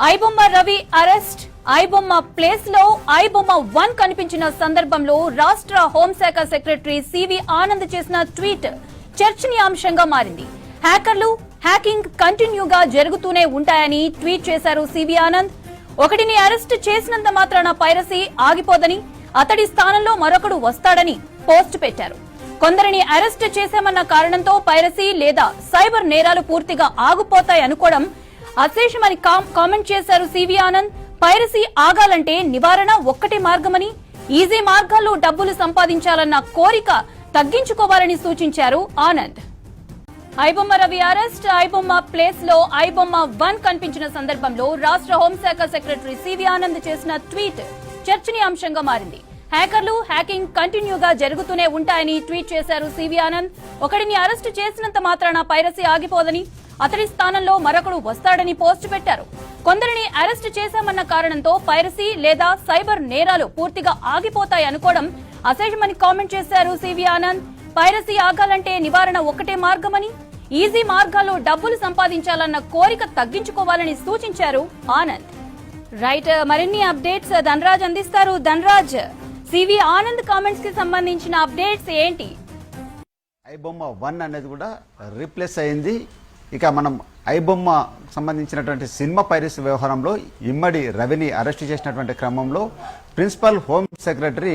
IBomma Ravi arrest. IBomma place లో ఐబొమ్మ 1 కనిపించిన సందర్భంలో రాష్ట్ర హోంశాఖ సెక్రటరీ సివి ఆనంద్ చేసిన ట్వీట్ చర్చనీయాంశంగా మారింది. హ్యాకర్లు హ్యాకింగ్ కంటిన్యూగా జరుగుతూనే ఉంటాయని ట్వీట్ చేశారు సివి ఆనంద్. ఒకటిని అరెస్ట్ చేసినంత మాత్రాన పైరసీ ఆగిపోదని, అతడి స్థానంలో మరొకడు వస్తాడని పోస్ట్ పెట్టారు. కొందరిని అరెస్ట్ చేశామన్న కారణంతో పైరసీ లేదా సైబర్ నేరాలు పూర్తిగా ఆగిపోతాయనుకోవడం అశేషమని కామెంట్ చేశారు సివి ఆనంద్. పైరసీ ఆగాలంటే నివారణ ఒక్కటే మార్గమని, ఈజీ మార్గాల్లో డబ్బులు సంపాదించాలన్న కోరిక తగ్గించుకోవాలని సూచించారు ఆనంద్. ఐబొమ్మ రవి అరెస్ట్. ఐబొమ్మ ప్లేస్ లో ఐబొమ్మ 1 కనిపించిన సందర్భంలో రాష్ట్ర హోంశాఖ సెక్రటరీ సివి ఆనంద్ చేసిన ట్వీట్ చర్చనీయాంశంగా మారింది. హ్యాకర్లు హ్యాకింగ్ కంటిన్యూగా జరుగుతూనే ఉంటాయని ట్వీట్ చేశారు సివి ఆనంద్. ఒకడిని అరెస్ట్ చేసినంత మాత్రాన పైరసీ ఆగిపోదని, అతడి స్థానంలో మరొకడు వస్తాడని పోస్ట్ పెట్టారు. కొందరిని అరెస్ట్ చేశామన్న కారణంతో పైరసీ లేదా సైబర్ నేరాలు పూర్తిగా ఆగిపోతాయనుకోవడం అశేషమని కామెంట్ చేశారు సివి ఆనంద్. పైరసీ ఆగాలంటే నివారణ ఒక్కటే మార్గమని, ఈజీ మార్గాల్లో డబ్బులు సంపాదించాలన్న కోరిక తగ్గించుకోవాలని సూచించారు ఆనంద్. రైట్, మరిన్ని అప్డేట్స్ ధనరాజ్ అందిస్తారు. ధనరాజ్, సివి ఆనంద్ కామెంట్స్ కి సంబంధించిన అప్డేట్స్ ఏంటి? ఐబొమ్మ 1 అనేది కూడా రీప్లేస్ అయింది. ఇక మనం ఐబొమ్మ సంబంధించినటువంటి సినిమా పైరసీ వ్యవహారంలో ఇమ్మడి రవిని అరెస్ట్ చేసినటువంటి క్రమంలో ప్రిన్సిపల్ హోమ్ సెక్రటరీ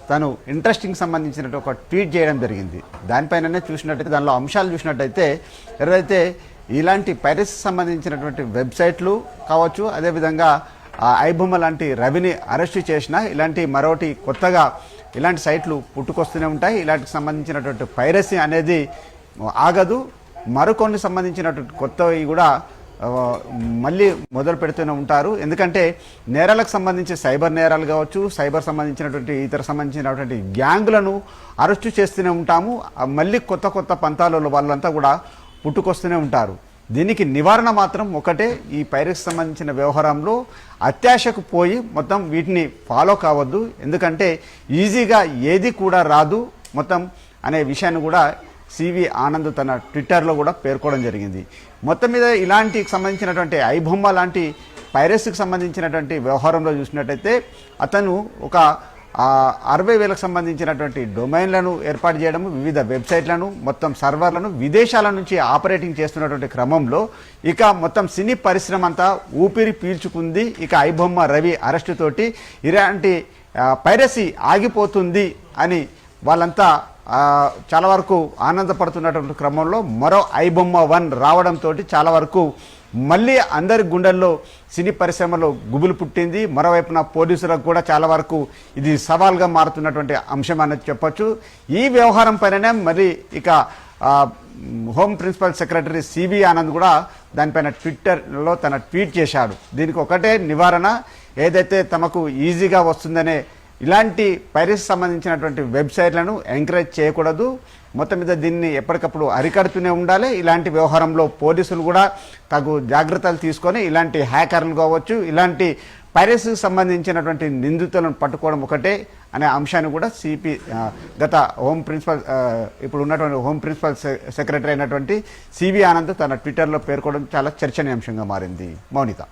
తను ఇంట్రెస్టింగ్ సంబంధించినట్టు ఒక ట్వీట్ చేయడం జరిగింది. దానిపైననే చూసినట్టయితే, దానిలో అంశాలు చూసినట్టయితే, ఎవరైతే ఇలాంటి పైరసీ సంబంధించినటువంటి వెబ్సైట్లు కావచ్చు, అదేవిధంగా ఐబొమ్మ లాంటి రవిని అరెస్ట్ చేసినా ఇలాంటి మరోటి కొత్తగా ఇలాంటి సైట్లు పుట్టుకొస్తూనే ఉంటాయి. ఇలాంటికి సంబంధించినటువంటి పైరసీ అనేది ఆగదు. మరికొన్ని సంబంధించినటువంటి కొత్తవి కూడా మళ్ళీ మొదలు పెడుతూనే ఉంటారు. ఎందుకంటే నేరాలకు సంబంధించి సైబర్ నేరాలు కావచ్చు, సైబర్ సంబంధించినటువంటి ఇతర సంబంధించినటువంటి గ్యాంగులను అరెస్టు చేస్తూనే ఉంటాము. మళ్ళీ కొత్త కొత్త పంతాలలో వాళ్ళంతా కూడా పుట్టుకొస్తూనే ఉంటారు. దీనికి నివారణ మాత్రం ఒకటే, ఈ పైరసీ సంబంధించిన వ్యవహారంలో అత్యాశకు పోయి మొత్తం వీటిని ఫాలో కావద్దు. ఎందుకంటే ఈజీగా ఏది కూడా రాదు మొత్తం అనే విషయాన్ని కూడా సివి ఆనంద్ తన ట్విట్టర్లో కూడా పేర్కోవడం జరిగింది. మొత్తం మీద ఇలాంటి సంబంధించినటువంటి ఐబొమ్మ లాంటి పైరసీకి సంబంధించినటువంటి వ్యవహారంలో చూసినట్టయితే అతను ఒక 60,000కు సంబంధించినటువంటి డొమైన్లను ఏర్పాటు చేయడము, వివిధ వెబ్సైట్లను, మొత్తం సర్వర్లను విదేశాల నుంచి ఆపరేటింగ్ చేస్తున్నటువంటి క్రమంలో ఇక మొత్తం సినీ పరిశ్రమ అంతా ఊపిరి పీల్చుకుంది. ఇక ఐబొమ్మ రవి అరెస్టు తోటి ఇలాంటి పైరసీ ఆగిపోతుంది అని వాళ్ళంతా చాలా వరకు ఆనందపడుతున్నటువంటి క్రమంలో మరో ఐబొమ్మ 1 రావడంతో చాలా వరకు మళ్ళీ అందరి గుండెల్లో సినీ పరిశ్రమలో గుబులు పుట్టింది. మరోవైపున పోలీసులకు కూడా చాలా వరకు ఇది సవాల్గా మారుతున్నటువంటి అంశం అనేది చెప్పొచ్చు. ఈ వ్యవహారం పైననే మరి ఇక home principal secretary CV Anand కూడా దానిపైన ట్విట్టర్లో తన ట్వీట్ చేశాడు. దీనికి ఒకటే నివారణ, ఏదైతే తమకు ఈజీగా వస్తుందనే ఇలాంటి పైరసీ సంబంధించినటువంటి వెబ్సైట్లను ఎంకరేజ్ చేయకూడదు. మొత్తం మీద దీన్ని ఎప్పటికప్పుడు అరికడుతూనే ఉండాలి. ఇలాంటి వ్యవహారంలో పోలీసులు కూడా తగు జాగ్రత్తలు తీసుకొని ఇలాంటి హ్యాకర్లు కావచ్చు, ఇలాంటి పైరసీకి సంబంధించినటువంటి నిందితులను పట్టుకోవడం ఒకటే అనే అంశాన్ని కూడా గత హోమ్ ప్రిన్సిపల్ ఇప్పుడు ఉన్నటువంటి హోమ్ ప్రిన్సిపల్ సెక్రటరీ అయినటువంటి సివి ఆనంద్ తన ట్విట్టర్లో పేర్కోవడం చాలా చర్చనీయాంశంగా మారింది. మౌనిత.